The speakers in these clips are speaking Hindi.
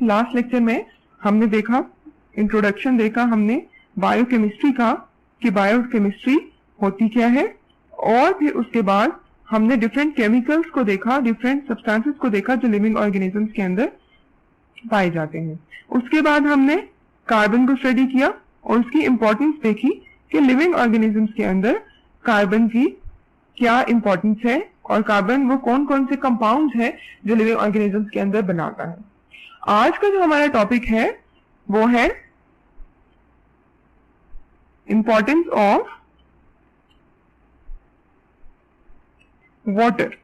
लास्ट लेक्चर में हमने देखा, इंट्रोडक्शन देखा हमने बायोकेमिस्ट्री का कि बायोकेमिस्ट्री होती क्या है, और फिर उसके बाद हमने डिफरेंट केमिकल्स को देखा, डिफरेंट सब्सटेंसेस को देखा जो लिविंग ऑर्गेनिजम्स के अंदर पाए जाते हैं। उसके बाद हमने कार्बन को स्टडी किया और उसकी इंपॉर्टेंस देखी कि लिविंग ऑर्गेनिजम्स के अंदर कार्बन की क्या इंपॉर्टेंस है और कार्बन वो कौन कौन से कंपाउंड्स हैं जो लिविंग ऑर्गेनिजम्स के अंदर बनाता है। आज का जो हमारा टॉपिक है वो है इंपॉर्टेंस ऑफ वाटर।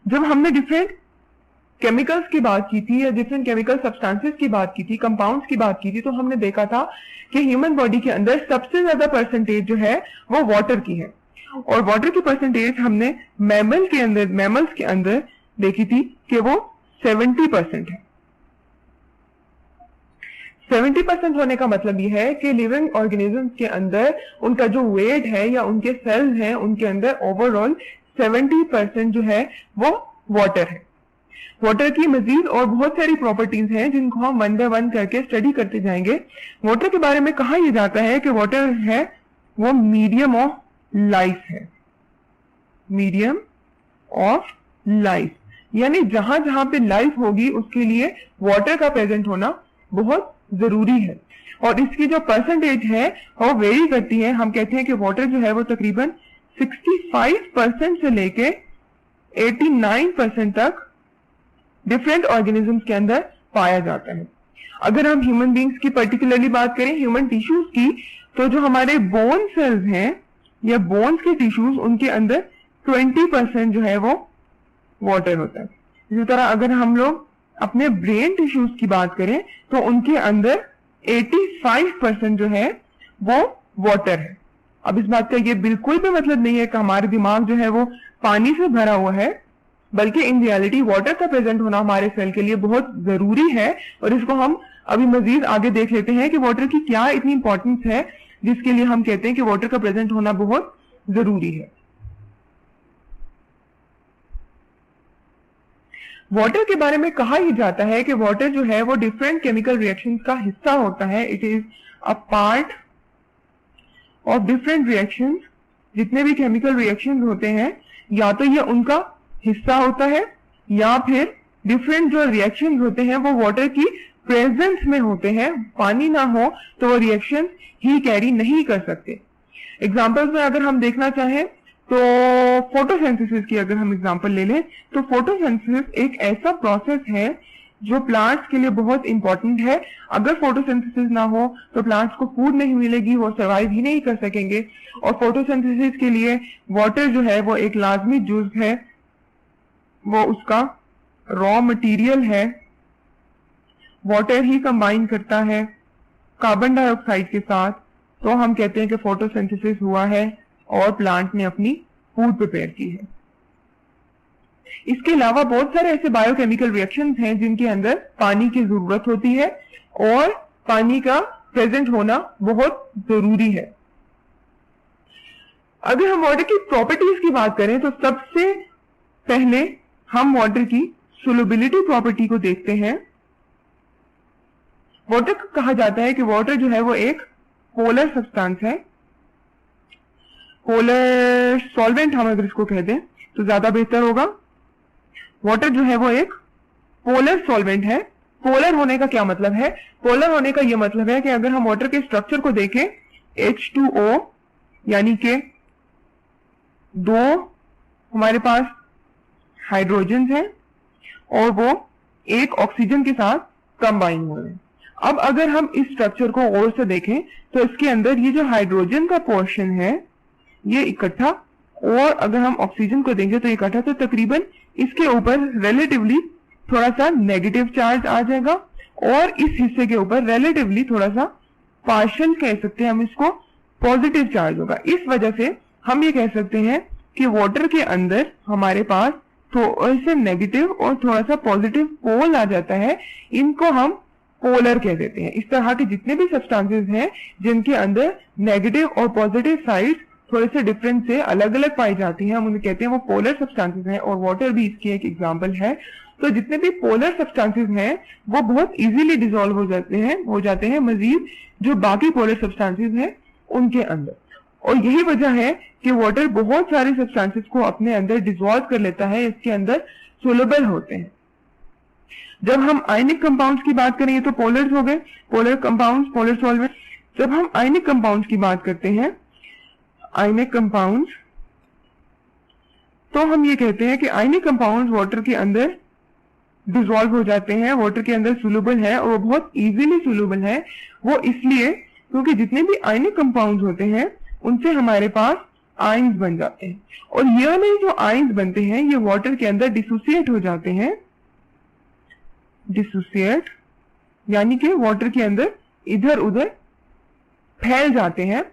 जब हमने डिफरेंट केमिकल्स की बात की थी या डिफरेंट केमिकल सब्सटेंसेस की बात की थी, कंपाउंड्स की बात की थी, तो हमने देखा था कि ह्यूमन बॉडी के अंदर सबसे ज्यादा परसेंटेज जो है वो वाटर की है, और वाटर की परसेंटेज हमने मैमल्स के अंदर देखी थी कि वो 70% है। 70% होने का मतलब ये है कि लिविंग ऑर्गेनिजम्स के अंदर उनका जो वेट है या उनके सेल्स हैं उनके अंदर ओवरऑल 70% जो है वो वाटर है। वाटर की मजीद और बहुत सारी प्रॉपर्टीज हैं जिनको हम वन बाय वन करके स्टडी करते जाएंगे। वाटर के बारे में कहा यह जाता है कि वाटर है वो मीडियम ऑफ लाइफ है, मीडियम ऑफ लाइफ, यानी जहां जहां पे लाइफ होगी उसके लिए वाटर का प्रेजेंट होना बहुत जरूरी है। और इसकी जो परसेंटेज है वो वेरी करती है। हम कहते हैं कि वाटर जो है वो तकरीबन 65% से लेके 89% तक डिफरेंट ऑर्गेनिजम्स के अंदर पाया जाता है। अगर हम ह्यूमन बींग्स की पर्टिकुलरली बात करें, ह्यूमन टिश्यूज की, तो जो हमारे बोन सेल्स हैं या बोन्स के टिश्यूज उनके अंदर 20% जो है वो वाटर होता है। इसी तरह अगर हम लोग अपने ब्रेन टिश्यूज की बात करें तो उनके अंदर 85% जो है वो वाटर है। अब इस बात का ये बिल्कुल भी मतलब नहीं है कि हमारे दिमाग जो है वो पानी से भरा हुआ है, बल्कि इन रियलिटी वाटर का प्रेजेंट होना हमारे सेल के लिए बहुत जरूरी है। और इसको हम अभी मजीद आगे देख लेते हैं कि वाटर की क्या इतनी इंपॉर्टेंस है जिसके लिए हम कहते हैं कि वाटर का प्रेजेंट होना बहुत जरूरी है। वाटर के बारे में कहा यह जाता है कि वाटर जो है वो डिफरेंट केमिकल रिएक्शंस का हिस्सा होता है। It is a part of different reactions. जितने भी केमिकल रिएक्शंस होते हैं या तो ये उनका हिस्सा होता है या फिर डिफरेंट जो रिएक्शंस होते हैं वो वाटर की प्रेजेंस में होते हैं। पानी ना हो तो वो रिएक्शन ही कैरी नहीं कर सकते। एग्जांपल्स में अगर हम देखना चाहें तो फोटोसिंथेसिस की अगर हम एग्जांपल ले लें तो फोटोसिंथेसिस एक ऐसा प्रोसेस है जो प्लांट्स के लिए बहुत इंपॉर्टेंट है। अगर फोटोसिंथेसिस ना हो तो प्लांट्स को फूड नहीं मिलेगी, वो सर्वाइव ही नहीं कर सकेंगे। और फोटोसिंथेसिस के लिए वाटर जो है वो एक लाजमी जुज़ है, वो उसका रॉ मटेरियल है। वाटर ही कंबाइन करता है कार्बन डाइऑक्साइड के साथ, तो हम कहते हैं कि फोटोसिंथेसिस हुआ है और प्लांट ने अपनी फूड प्रिपेयर की है। इसके अलावा बहुत सारे ऐसे बायोकेमिकल रिएक्शंस हैं जिनके अंदर पानी की जरूरत होती है और पानी का प्रेजेंट होना बहुत जरूरी है। अगर हम वाटर की प्रॉपर्टीज की बात करें तो सबसे पहले हम वाटर की सोलुबिलिटी प्रॉपर्टी को देखते हैं। वाटर को कहा जाता है कि वाटर जो है वो एक पोलर सब्सटेंस है। पोलर सॉल्वेंट हम अगर इसको कह दें तो ज्यादा बेहतर होगा। वाटर जो है वो एक पोलर सॉल्वेंट है। पोलर होने का क्या मतलब है? पोलर होने का यह मतलब है कि अगर हम वाटर के स्ट्रक्चर को देखें, H2O यानी कि दो हमारे पास हाइड्रोजन है और वो एक ऑक्सीजन के साथ कंबाइन हुए हैं। अब अगर हम इस स्ट्रक्चर को और से देखें तो इसके अंदर ये जो हाइड्रोजन का पोर्शन है ये इकट्ठा, और अगर हम ऑक्सीजन को देंगे तो इकट्ठा, तो तकरीबन इसके ऊपर रिलेटिवली थोड़ा सा नेगेटिव चार्ज आ जाएगा और इस हिस्से के ऊपर रिलेटिवली थोड़ा सा पार्शियल कह सकते हैं हम इसको पॉजिटिव चार्ज होगा। इस वजह से हम ये कह सकते हैं कि वाटर के अंदर हमारे पास थोड़ा सा नेगेटिव और थोड़ा सा पॉजिटिव पोल आ जाता है। इनको हम पोलर कह देते हैं। इस तरह के जितने भी सब्सटेंसेस हैं जिनके अंदर नेगेटिव और पॉजिटिव साइड थोड़े से डिफरेंट से अलग अलग पाई जाती हैं, हम उन्हें कहते हैं वो पोलर सब्सटेंसेस हैं, और वाटर भी इसकी एक एग्जांपल है। तो जितने भी पोलर सब्सटेंसेस हैं वो बहुत इजीली डिसॉल्व हो जाते हैं मजीद जो बाकी पोलर सब्सटेंसेस हैं उनके अंदर। और यही वजह है कि वाटर बहुत सारे सब्सटेंसेस को अपने अंदर डिसॉल्व कर लेता है, इसके अंदर सोलुबल होते हैं। जब हम आयनिक कंपाउंड्स की बात करें, ये तो पोलर्स हो गए, पोलर कंपाउंड्स, पोलर सॉल्वेंट। जब हम आयनिक कंपाउंड्स की बात करते हैं, आयनिक कंपाउंड्स, तो हम ये कहते हैं कि आयनिक कंपाउंड्स वाटर के अंदर डिसॉल्व हो जाते हैं, वाटर के अंदर सोलुबल है और वो बहुत इजीली सोलुबल है। वो इसलिए क्योंकि जितने भी आयनिक कंपाउंड्स होते हैं उनसे हमारे पास आयंस बन जाते हैं, और ये वाले जो आयंस बनते हैं ये वाटर के अंदर डिसोसिएट हो जाते हैं, डिसोसिएट यानी कि वाटर के अंदर इधर उधर फैल जाते हैं,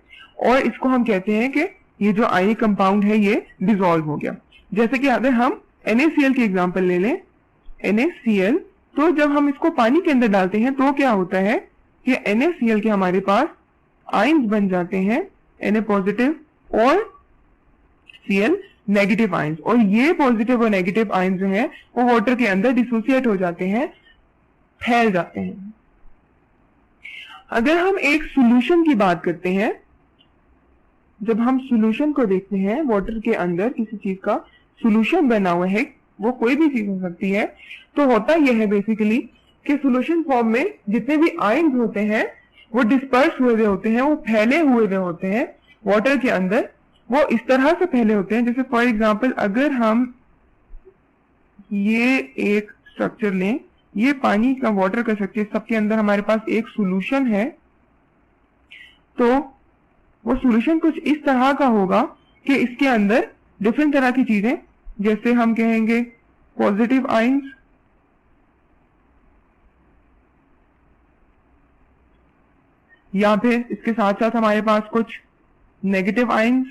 और इसको हम कहते हैं कि ये जो आयनिक कंपाउंड है ये डिसॉल्व हो गया। जैसे कि अगर हम NaCl की एग्जांपल ले लें, NaCl, तो जब हम इसको पानी के अंदर डालते हैं तो क्या होता है कि NaCl के हमारे पास आयंस बन जाते हैं, Na पॉजिटिव और Cl नेगेटिव आयंस, और ये पॉजिटिव और नेगेटिव आयंस जो हैं वो वाटर के अंदर डिसोसिएट हो जाते हैं, फैल जाते हैं। अगर हम एक सॉल्यूशन की बात करते हैं, जब हम सॉल्यूशन को देखते हैं, वाटर के अंदर किसी चीज का सॉल्यूशन बना हुआ है, वो कोई भी चीज हो सकती है, तो होता यह है बेसिकली कि सॉल्यूशन फॉर्म में जितने भी आयंस होते हैं वो डिस्पर्स हुए होते हैं, वो फैले हुए होते हैं वाटर के अंदर। वो इस तरह से फैले होते हैं, जैसे फॉर एग्जांपल अगर हम ये एक स्ट्रक्चर लें, ये पानी का वाटर का स्ट्रक्चर, सबके अंदर हमारे पास एक सॉल्यूशन है, तो वो सॉल्यूशन कुछ इस तरह का होगा कि इसके अंदर डिफरेंट तरह की चीजें, जैसे हम कहेंगे पॉजिटिव आयंस, या फिर इसके साथ साथ हमारे पास कुछ नेगेटिव आयंस,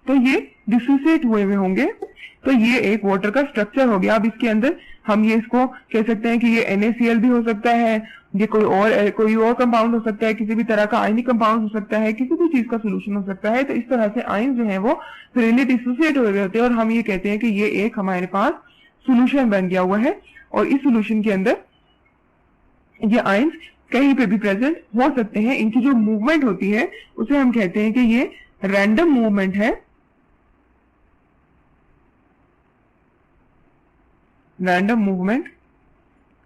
तो ये डिसोसिएट हुए होंगे। तो ये एक वाटर का स्ट्रक्चर हो गया। अब इसके अंदर हम ये इसको कह सकते हैं कि ये NaCl भी हो सकता है, ये कोई और कंपाउंड हो सकता है, किसी भी तरह का आयनिक कंपाउंड हो सकता है, किसी भी चीज का सोल्यूशन हो सकता है। तो इस तरह से आयंस जो है वो फ्रीली डिसोसिएट हो गए होते हैं, और हम ये कहते हैं कि ये एक हमारे पास सोल्यूशन बन गया हुआ है, और इस सोल्यूशन के अंदर ये आयंस कहीं पे भी प्रेजेंट हो सकते हैं। इनकी जो मूवमेंट होती है उसे हम कहते हैं कि ये रैंडम मूवमेंट है, रैंडम मूवमेंट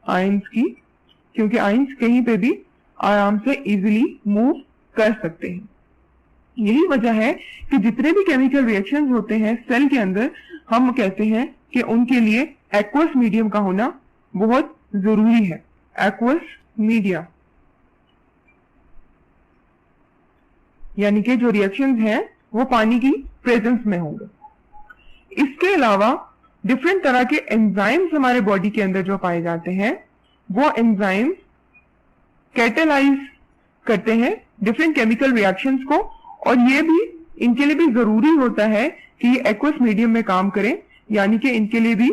आयंस की, क्योंकि आयंस कहीं पे भी आराम से इजीली मूव कर सकते हैं। यही वजह है कि जितने भी केमिकल रिएक्शंस होते हैं सेल के अंदर, हम कहते हैं कि उनके लिए एक्वस मीडियम का होना बहुत जरूरी है। एक्वस मीडिया यानी कि जो रिएक्शंस हैं वो पानी की प्रेजेंस में होंगे। इसके अलावा डिफरेंट तरह के एंजाइम्स हमारे बॉडी के अंदर जो पाए जाते हैं, वो एंजाइम्स कैटेलाइज करते हैं डिफरेंट केमिकल रिएक्शंस को, और ये भी इनके लिए भी जरूरी होता है कि ये एक्वस मीडियम में काम करें, यानी कि इनके लिए भी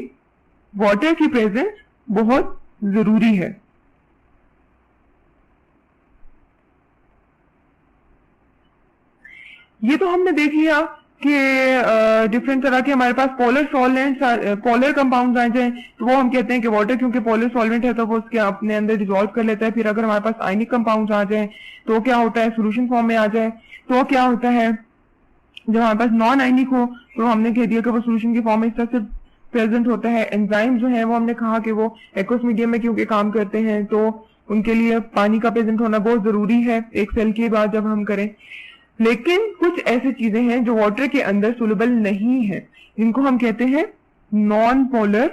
वाटर की प्रेजेंस बहुत जरूरी है। ये तो हमने देख लिया कि डिफरेंट तरह के हमारे पास पोलर सॉल्वेंट्स, पोलर कंपाउंड्स आ जाए तो वो हम कहते हैं कि वाटर क्योंकि पोलर सॉल्वेंट है तो वो उसके अपने अंदर डिसॉल्व कर लेता है। फिर अगर हमारे पास आयनिक कंपाउंड्स आ जाए तो क्या होता है, सोल्यूशन फॉर्म में आ जाए तो क्या होता है, जब हमारे पास नॉन आयनिक हो तो हमने कह दिया कि वो सोल्यूशन के फॉर्म में इस तरह से प्रेजेंट होता है। एंजाइम जो है वो हमने कहा कि वो एक्वस मीडियम में क्योंकि काम करते हैं तो उनके लिए पानी का प्रेजेंट होना बहुत जरूरी है एक सेल के बाद जब हम करें। लेकिन कुछ ऐसी चीजें हैं जो वाटर के अंदर सोल्युबल नहीं है, जिनको हम कहते हैं नॉन पोलर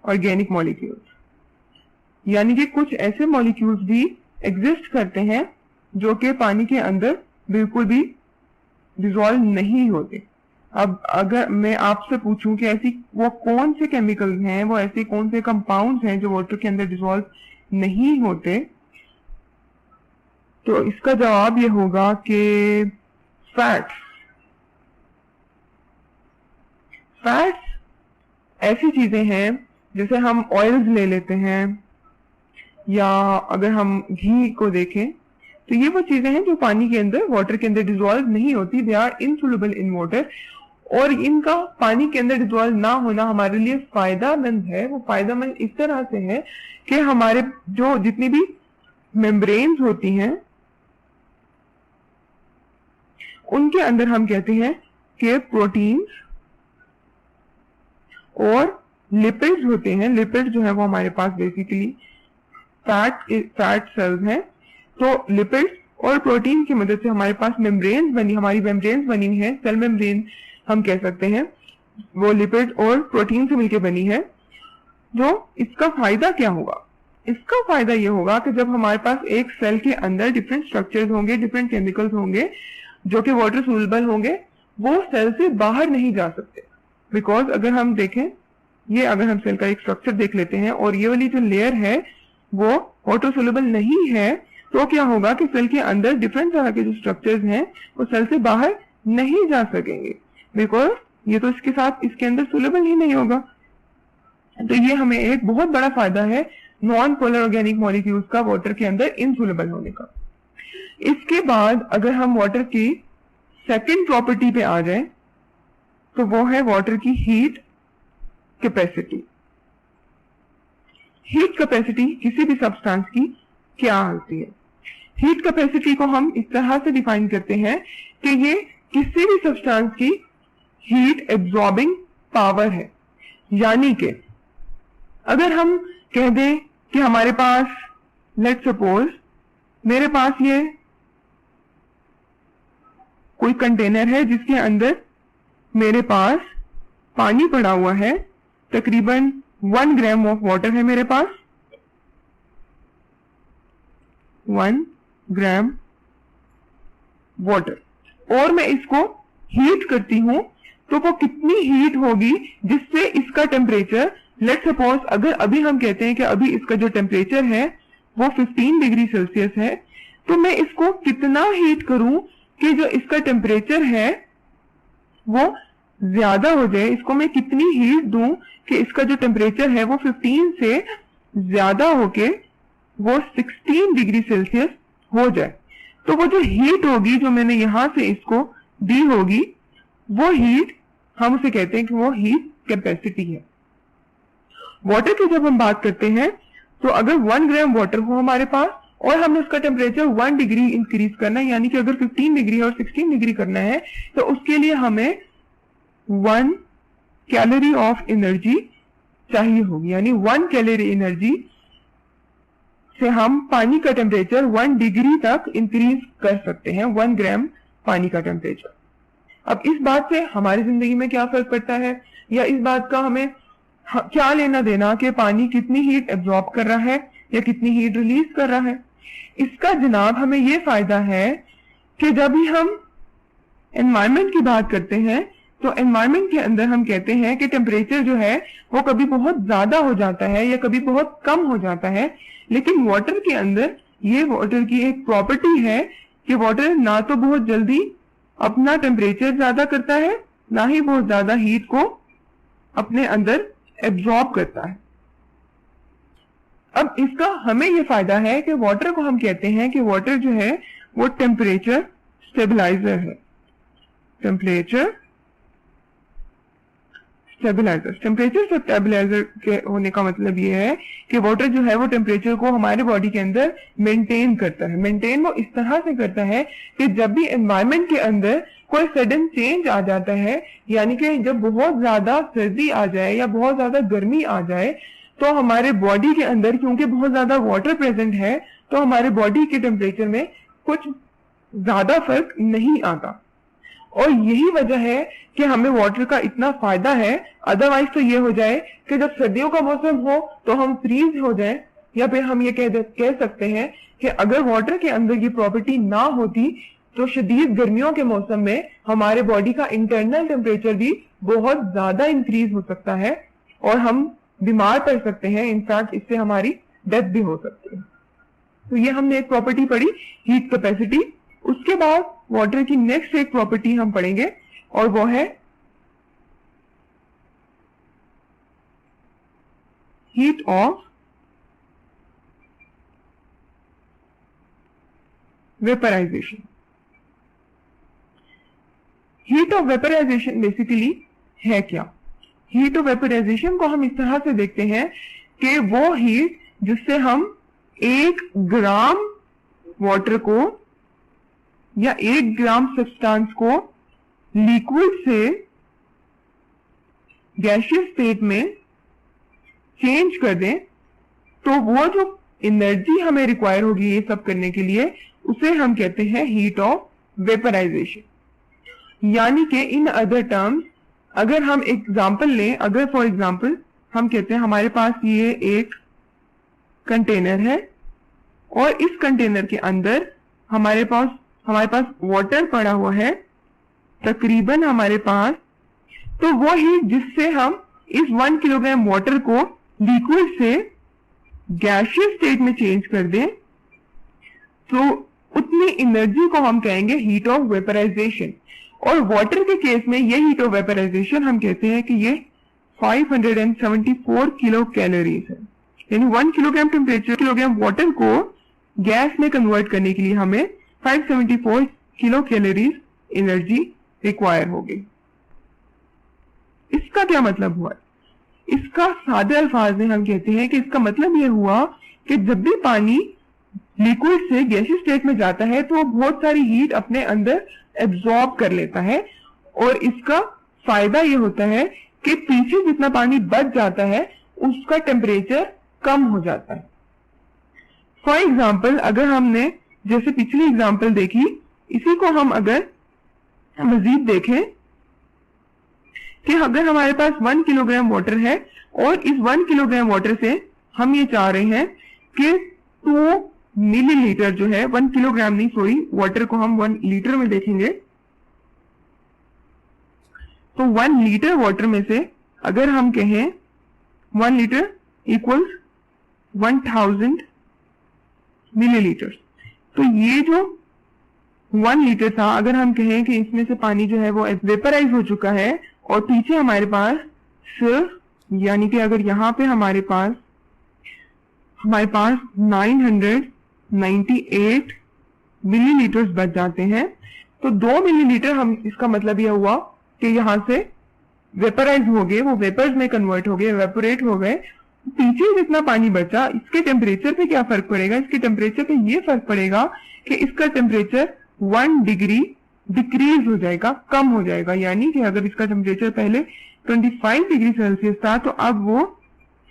ऑर्गेनिक मॉलिक्यूल्स, यानी कि कुछ ऐसे मॉलिक्यूल्स भी एग्जिस्ट करते हैं जो कि पानी के अंदर बिल्कुल भी डिसॉल्व नहीं होते। अब अगर मैं आपसे पूछूं कि ऐसी वो कौन से केमिकल्स हैं, वो ऐसे कौन से कंपाउंड्स हैं जो वाटर के अंदर डिसॉल्व नहीं होते, तो इसका जवाब ये होगा कि फैट्स। फैट्स ऐसी चीजें हैं जैसे हम ऑयल्स ले लेते हैं, या अगर हम घी को देखें तो ये वो चीजें हैं जो पानी के अंदर वाटर के अंदर डिसॉल्व नहीं होती, they are insoluble in water. और इनका पानी के अंदर डिजोल्व ना होना हमारे लिए फायदामंद है। वो फायदामंद इस तरह से है कि हमारे जो जितनी भी मेम्ब्रेन्स होती हैं उनके अंदर हम कहते हैं कि प्रोटीन्स और लिपिड्स होते हैं। लिपिड जो है वो हमारे पास बेसिकली फैट सेल्स हैं। तो लिपिड्स और प्रोटीन की मदद से हमारे पास हमारी मेम्ब्रेन्स बनी है। सेल मेम्ब्रेन हम कह सकते हैं, वो लिपिड और प्रोटीन से मिलकर बनी है। जो इसका फायदा क्या होगा? इसका फायदा ये होगा कि जब हमारे पास एक सेल के अंदर डिफरेंट स्ट्रक्चर्स होंगे, डिफरेंट केमिकल्स होंगे जो कि वाटर सोल्यूबल होंगे, वो सेल से बाहर नहीं जा सकते। बिकॉज अगर हम देखें, ये अगर हम सेल का एक स्ट्रक्चर देख लेते हैं और ये वाली जो लेयर है वो वाटर सोल्यूबल नहीं है, तो क्या होगा कि सेल के अंदर डिफरेंट तरह के जो स्ट्रक्चर्स हैं वो सेल से बाहर नहीं जा सकेंगे, बिकॉज ये तो इसके साथ इसके अंदर सोल्यूबल ही नहीं होगा। तो ये हमें एक बहुत बड़ा फायदा है नॉन पोलर ऑर्गेनिक मॉलिक्यूल्स का वाटर के अंदर इनसोल्यूबल होने का। इसके बाद अगर हम वाटर की सेकंड प्रॉपर्टी पे आ जाएं तो वो है वाटर की हीट कैपेसिटी। हीट कैपेसिटी किसी भी सब्सटेंस की क्या होती है? हीट कैपेसिटी को हम इस तरह से डिफाइन करते हैं कि ये किसी भी सब्सटेंस की हीट एब्जॉर्बिंग पावर है। यानी कि अगर हम कह दें कि हमारे पास, लेट्स सपोज मेरे पास ये कोई कंटेनर है जिसके अंदर मेरे पास पानी पड़ा हुआ है, तकरीबन 1 ग्राम ऑफ वाटर है मेरे पास, 1 ग्राम वाटर, और मैं इसको हीट करती हूं तो वो कितनी हीट होगी जिससे इसका टेम्परेचर, लेट्स सपोज अगर अभी हम कहते हैं कि अभी इसका जो टेम्परेचर है वो 15 डिग्री सेल्सियस है, तो मैं इसको कितना हीट करूं कि जो इसका टेम्परेचर है वो ज्यादा हो जाए। इसको मैं कितनी हीट दूं कि इसका जो टेम्परेचर है वो 15 से ज्यादा होके वो 16 डिग्री सेल्सियस हो जाए। तो वो जो हीट होगी जो मैंने यहां से इसको दी होगी, वो हीट हम उसे कहते हैं कि वो हीट कैपेसिटी है। वाटर की जब हम बात करते हैं तो अगर 1 ग्राम वाटर हो हमारे पास और हमने उसका टेम्परेचर 1 डिग्री इंक्रीज करना है, यानी कि अगर 15 डिग्री और 16 डिग्री करना है, तो उसके लिए हमें 1 कैलोरी ऑफ एनर्जी चाहिए होगी। यानी 1 कैलोरी एनर्जी से हम पानी का टेम्परेचर 1 डिग्री तक इंक्रीज कर सकते हैं, 1 ग्राम पानी का टेम्परेचर। अब इस बात से हमारी जिंदगी में क्या फर्क पड़ता है, या इस बात का हमें क्या लेना देना कि पानी कितनी हीट एब्जॉर्ब कर रहा है या कितनी हीट रिलीज कर रहा है? इसका जनाब हमें यह फायदा है कि जब भी हम एनवायरमेंट की बात करते हैं तो एनवायरमेंट के अंदर हम कहते हैं कि टेम्परेचर जो है वो कभी बहुत ज्यादा हो जाता है या कभी बहुत कम हो जाता है, लेकिन वाटर के अंदर ये वाटर की एक प्रॉपर्टी है कि वाटर ना तो बहुत जल्दी अपना टेम्परेचर ज्यादा करता है, ना ही बहुत ज्यादा हीट को अपने अंदर एब्जॉर्ब करता है। अब इसका हमें यह फायदा है कि वाटर को हम कहते हैं कि वाटर जो है वो टेम्परेचर स्टेबलाइजर है। टेम्परेचर स्टेबलाइजर के होने का मतलब ये है कि वाटर जो है वो टेम्परेचर को हमारे बॉडी के अंदर मेंटेन करता है। मेंटेन वो इस तरह से करता है कि जब भी एनवायरमेंट के अंदर कोई सडन चेंज आ जाता है, यानी कि जब बहुत ज्यादा सर्दी आ जाए या बहुत ज्यादा गर्मी आ जाए, तो हमारे बॉडी के अंदर क्योंकि बहुत ज्यादा वाटर प्रेजेंट है तो हमारे बॉडी के टेम्परेचर में कुछ ज्यादा फर्क नहीं आता। और यही वजह है कि हमें वाटर का इतना फायदा है। अदरवाइज तो ये हो जाए कि जब सर्दियों का मौसम हो तो हम फ्रीज हो जाए, या फिर हम ये कह सकते हैं कि अगर वाटर के अंदर ये प्रॉपर्टी ना होती तो शदीद गर्मियों के मौसम में हमारे बॉडी का इंटरनल टेम्परेचर भी बहुत ज्यादा इंक्रीज हो सकता है और हम बीमार पड़ सकते हैं। इनफैक्ट इससे हमारी डेथ भी हो सकती है। तो ये हमने एक प्रॉपर्टी पढ़ी, हीट कैपेसिटी। उसके बाद वाटर की नेक्स्ट एक प्रॉपर्टी हम पढ़ेंगे और वो है heat of vaporisation. Heat heat of vaporisation basically है क्या? हीट ऑफ वेपराइजेशन को हम इस तरह से देखते हैं कि वो हीट जिससे हम 1 ग्राम वाटर को या 1 ग्राम सब्सटेंस को लिक्विड से गैसियस स्टेट में चेंज कर दें, तो वो जो एनर्जी हमें रिक्वायर होगी ये सब करने के लिए, उसे हम कहते हैं हीट ऑफ वेपराइजेशन। यानी कि इन अदर टर्म्स अगर हम एग्जांपल लें, अगर फॉर एग्जांपल हम कहते हैं हमारे पास ये एक कंटेनर है और इस कंटेनर के अंदर हमारे पास वाटर पड़ा हुआ है तकरीबन हमारे पास, तो वो हीट जिससे हम इस 1 किलोग्राम वाटर को लिक्विड से गैसियस स्टेट में चेंज कर दें, तो उतनी एनर्जी को हम कहेंगे हीट ऑफ वेपराइजेशन। और वाटर के केस में ये हीट ऑफ वेपराइजेशन हम कहते हैं कि ये 574 किलो कैलोरीज है। यानी 1 किलोग्राम टेम्परेचर किलोग्राम वाटर को गैस में कन्वर्ट करने के लिए हमें 574 किलो कैलोरीज एनर्जी रिक्वायर होगी। इसका क्या मतलब हुआ? इसका सादे अल्फाज में हम कहते हैं कि इसका मतलब यह हुआ कि जब भी पानी लिक्विड से गैसियस स्टेट में जाता है तो वो बहुत सारी हीट अपने अंदर एब्जॉर्ब कर लेता है, और इसका फायदा ये होता है कि पीछे जितना पानी बच जाता है उसका टेम्परेचर कम हो जाता है। फॉर एग्जाम्पल अगर हमने जैसे पिछली एग्जाम्पल देखी, इसी को हम अगर मजीद देखें कि अगर हमारे पास 1 किलोग्राम वाटर है और इस 1 किलोग्राम वाटर से हम ये चाह रहे हैं कि 2 मिलीलीटर जो है, 1 किलोग्राम नहीं सॉरी, वाटर को हम 1 लीटर में देखेंगे, तो 1 लीटर वाटर में से अगर हम कहें 1 लीटर इक्वल्स 1000 मिलीलीटर, तो ये जो 1 लीटर था अगर हम कहें कि इसमें से पानी जो है वो वेपराइज हो चुका है और पीछे हमारे पास सिर्फ, यानी कि अगर यहाँ पे हमारे पास 998 मिलीलीटर बच जाते हैं, तो 2 मिलीलीटर हम, इसका मतलब यह हुआ कि यहां से वेपराइज हो गए, वो वेपर्स में कन्वर्ट हो गए, वेपोरेट हो गए। पीछे जितना पानी बचा इसके टेम्परेचर पे क्या फर्क पड़ेगा? इसके टेम्परेचर पे ये फर्क पड़ेगा कि इसका टेम्परेचर 1 डिग्री डिक्रीज हो जाएगा, कम हो जाएगा। यानी कि अगर इसका टेम्परेचर पहले 25 डिग्री सेल्सियस था तो अब वो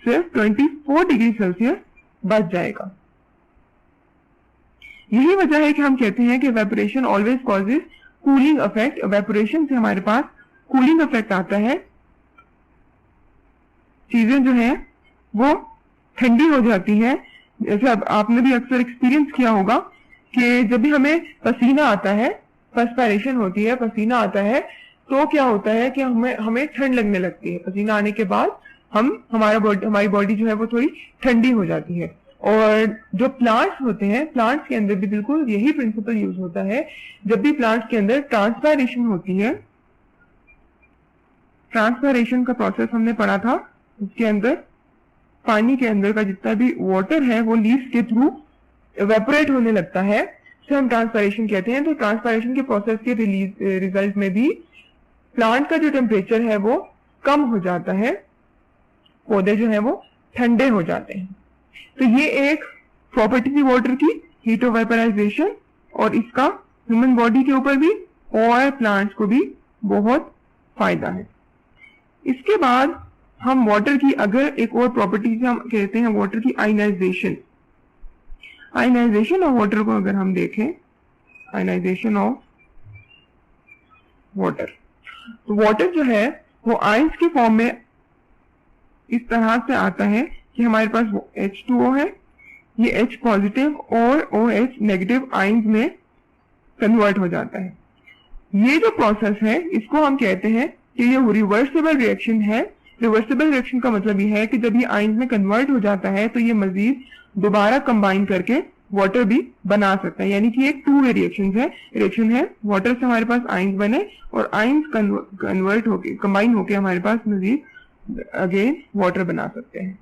सिर्फ 24 डिग्री सेल्सियस बच जाएगा। यही वजह है कि हम कहते हैं कि evaporation always causes cooling effect. Evaporation से हमारे पास कूलिंग इफेक्ट आता है, चीजें जो है वो ठंडी हो जाती है। जैसे अब आपने भी अक्सर एक्सपीरियंस किया होगा कि जब भी हमें पसीना आता है, पर्सपिरेशन होती है, पसीना आता है, तो क्या होता है कि हमें ठंड लगने लगती है। पसीना आने के बाद हमारी बॉडी जो है वो थोड़ी ठंडी हो जाती है। और जो प्लांट्स होते हैं, प्लांट्स के अंदर भी बिल्कुल यही प्रिंसिपल यूज होता है। जब भी प्लांट्स के अंदर ट्रांसपायरेशन होती है, ट्रांसपायरेशन का प्रोसेस हमने पढ़ा था, इसके अंदर पानी के अंदर का जितना भी वाटर है वो लीव्स के थ्रू इवेपोरेट होने लगता है, उसे हम ट्रांसपायरेशन कहते हैं। तो ट्रांसपायरेशन के प्रोसेस के रिजल्ट में भी प्लांट का जो टेम्परेचर है वो कम हो जाता है, पौधे जो है वो ठंडे हो जाते हैं। तो ये एक प्रॉपर्टी थी वाटर की, हीट ऑफ वेपराइजेशन, और इसका ह्यूमन बॉडी के ऊपर भी और प्लांट्स को भी बहुत फायदा है। इसके बाद हम वाटर की अगर एक और प्रॉपर्टी हम कहते हैं वाटर की आयनाइजेशन। आयनाइजेशन ऑफ वाटर को अगर हम देखें, आयनाइजेशन ऑफ वाटर, तो वाटर जो है वो आयंस के फॉर्म में इस तरह से आता है कि हमारे पास H2O है, ये H पॉजिटिव और OH नेगेटिव आयंस में कन्वर्ट हो जाता है। ये जो प्रोसेस है इसको हम कहते हैं कि ये रिवर्सिबल रिएक्शन है। रिवर्सिबल रिएक्शन का मतलब ये है कि जब ये आयंस में कन्वर्ट हो जाता है तो ये मजीद दोबारा कंबाइन करके वाटर भी बना सकता है। यानी कि एक 2 वे रिएक्शन है, वाटर से हमारे पास आयंस बने और आयंस कन्वर्ट होके कंबाइन होके हमारे पास मजीद अगेन वाटर बना सकते हैं।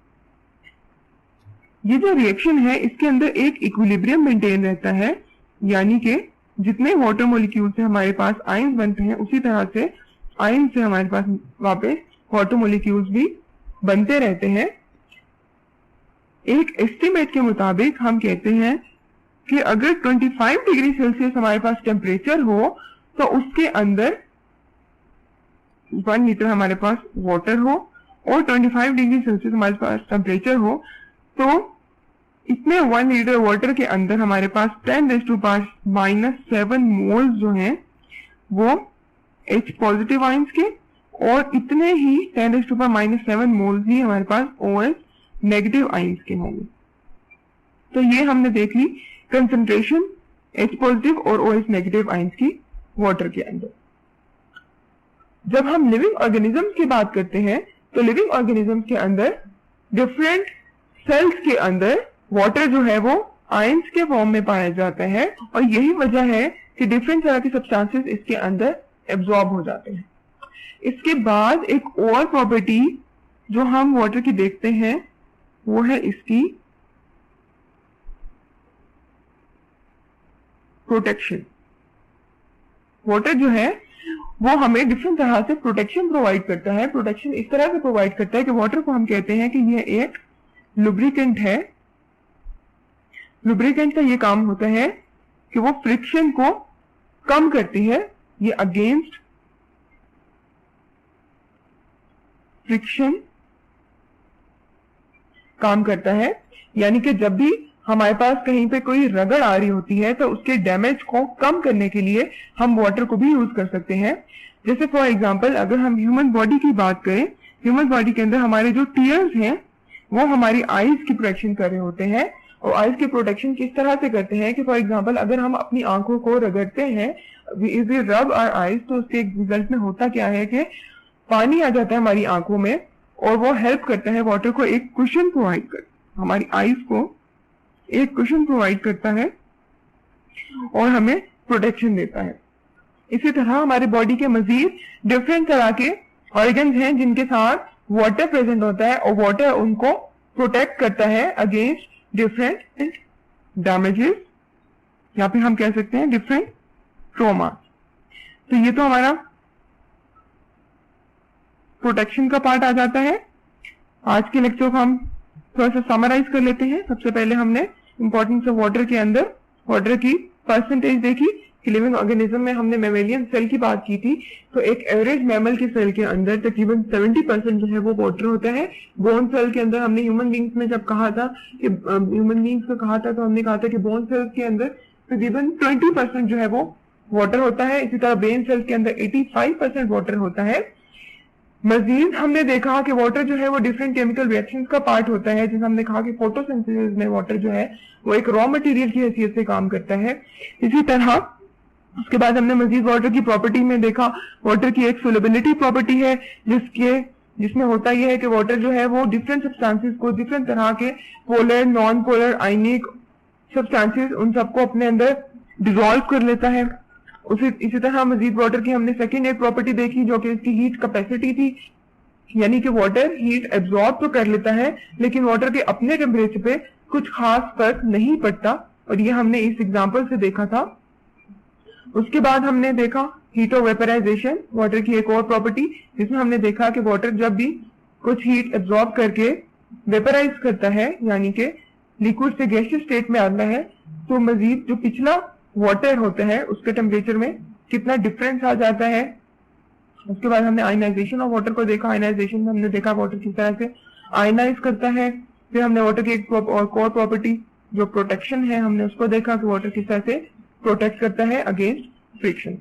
ये जो रिएक्शन है इसके अंदर एक इक्विलिब्रियम मेंटेन रहता है, यानी कि जितने वाटर मोलिक्यूल से हमारे पास आयंस बनते हैं, उसी तरह से आयंस से हमारे पास वापस वाटर मोलिक्यूल्स भी बनते रहते हैं। एक एस्टिमेट के मुताबिक हम कहते हैं कि अगर 25 डिग्री सेल्सियस हमारे पास टेम्परेचर हो तो उसके अंदर 1 लीटर हमारे पास वाटर हो, और 25 डिग्री सेल्सियस हमारे पास टेम्परेचर हो तो इतने 1 लीटर वाटर के अंदर हमारे पास 10⁻⁻7 मोल्स जो हैं वो H पॉजिटिव आयंस के, और इतने ही 10⁻⁻7 मोल्स ही हमारे पास OH नेगेटिव आयंस के होंगे। तो ये हमने देख ली कंसंट्रेशन H पॉजिटिव और OH नेगेटिव आयंस की वाटर के अंदर। जब हम लिविंग ऑर्गेनिजम्स की बात करते हैं तो लिविंग ऑर्गेनिजम्स के अंदर डिफरेंट सेल्स के अंदर वाटर जो है वो आयंस के फॉर्म में पाया जाता है, और यही वजह है कि डिफरेंट तरह के सब्सटेंसेस इसके अंदर एब्जॉर्ब हो जाते हैं। इसके बाद एक और प्रॉपर्टी जो हम वाटर की देखते हैं वो है इसकी प्रोटेक्शन। वाटर जो है वो हमें डिफरेंट तरह से प्रोटेक्शन प्रोवाइड करता है। प्रोटेक्शन इस तरह से प्रोवाइड करता है कि वाटर को हम कहते हैं कि यह एक लुब्रिकेंट है। लुब्रिकेंट का ये काम होता है कि वो फ्रिक्शन को कम करती है, ये अगेंस्ट फ्रिक्शन काम करता है। यानी कि जब भी हमारे पास कहीं पे कोई रगड़ आ रही होती है तो उसके डैमेज को कम करने के लिए हम वाटर को भी यूज कर सकते हैं। जैसे फॉर एग्जांपल अगर हम ह्यूमन बॉडी की बात करें, ह्यूमन बॉडी के अंदर हमारे जो टीयर्स हैं वो हमारी आईज की प्रोटेक्शन कर रहे होते हैं। और आईज की प्रोटेक्शन किस तरह से करते हैं कि फॉर एग्जांपल अगर हम अपनी आंखों को रगड़ते हैं, इफ वी रब आवर आईज, तो उसके रिजल्ट में होता क्या है कि पानी आ जाता है हमारी आंखों में, और वो हेल्प करता है वाटर को एक कुशन प्रोवाइड कर, हमारी आईज को एक कुशन प्रोवाइड करता है और हमें प्रोटेक्शन देता है। इसी तरह हमारे बॉडी के मजीद डिफरेंट तरह के ऑर्गन्स हैं जिनके साथ वाटर प्रेजेंट होता है, और वाटर उनको प्रोटेक्ट करता है अगेंस्ट डिफरेंट डैमेजेस, या फिर हम कह सकते हैं डिफरेंट ट्रॉमा। तो ये तो हमारा प्रोटेक्शन का पार्ट आ जाता है। आज के लेक्चर को हम थोड़ा सा समराइज कर लेते हैं। सबसे पहले हमने इंपॉर्टेंस ऑफ वाटर के अंदर वाटर की परसेंटेज देखी कि लिविंग ऑर्गेनिज्म में हमने मैमेलियन सेल की बात की थी, तो एक एवरेज मैमल के सेल के अंदर तकरीबन 70% जो है वो वाटर होता है। बोन सेल के अंदर हमने ह्यूमन बींग्स में जब कहा था कि ह्यूमन बींग्स को कहा था तो हमने कहा था कि बोन सेल्स के अंदर तकरीबन 20% जो है वो वाटर होता है। इसी तरह ब्रेन सेल के अंदर 85% वाटर होता है। मजीद हमने देखा कि वाटर जो है वो डिफरेंट केमिकल रिएक्शंस का पार्ट होता है, जैसे हमने कहा कि फोटोसिंथेसिस में वाटर जो है वो एक रॉ मटेरियल की हैसियत से काम करता है। इसी तरह उसके बाद हमने मजीद वाटर की प्रॉपर्टी में देखा, वाटर की एक सोलेबिलिटी प्रॉपर्टी है जिसमें होता यह है कि वाटर जो है वो डिफरेंट सब्सटेंसेस को, डिफरेंट तरह के पोलर, नॉन पोलर, आयनिक सब्सटेंसेस, उन सबको अपने अंदर डिसॉल्व कर लेता है। इसी तरह मजीद वाटर की हमने सेकेंड एक प्रॉपर्टी देखी जो कि इसकी हीट कैपेसिटी थी, यानी कि वाटर हीट एब्जॉर्ब तो कर लेता है लेकिन वाटर के अपने टेम्परेचर पे कुछ खास फर्क नहीं पड़ता, और ये हमने इस एग्जांपल से देखा था। उसके बाद हमने देखा हीट ऑफ वेपराइजेशन, वाटर की एक और प्रॉपर्टी, जिसमें हमने देखा कि वाटर जब भी कुछ हीट एब्जॉर्ब करके वेपराइज करता है, यानी कि लिक्विड से गैसियस स्टेट में आता है, तो मजीद जो पिछला वाटर होता है उसके टेम्परेचर में कितना डिफरेंस आ जाता है। उसके बाद हमने आयनाइजेशन ऑफ वाटर को देखा। आयनाइजेशन में हमने देखा वाटर किस तरह से आयनाइज करता है। फिर हमने वाटर की एक और कोर प्रॉपर्टी जो प्रोटेक्शन है, हमने उसको देखा कि वाटर किस तरह से प्रोटेक्ट करता है अगेंस्ट फ्रिक्शन।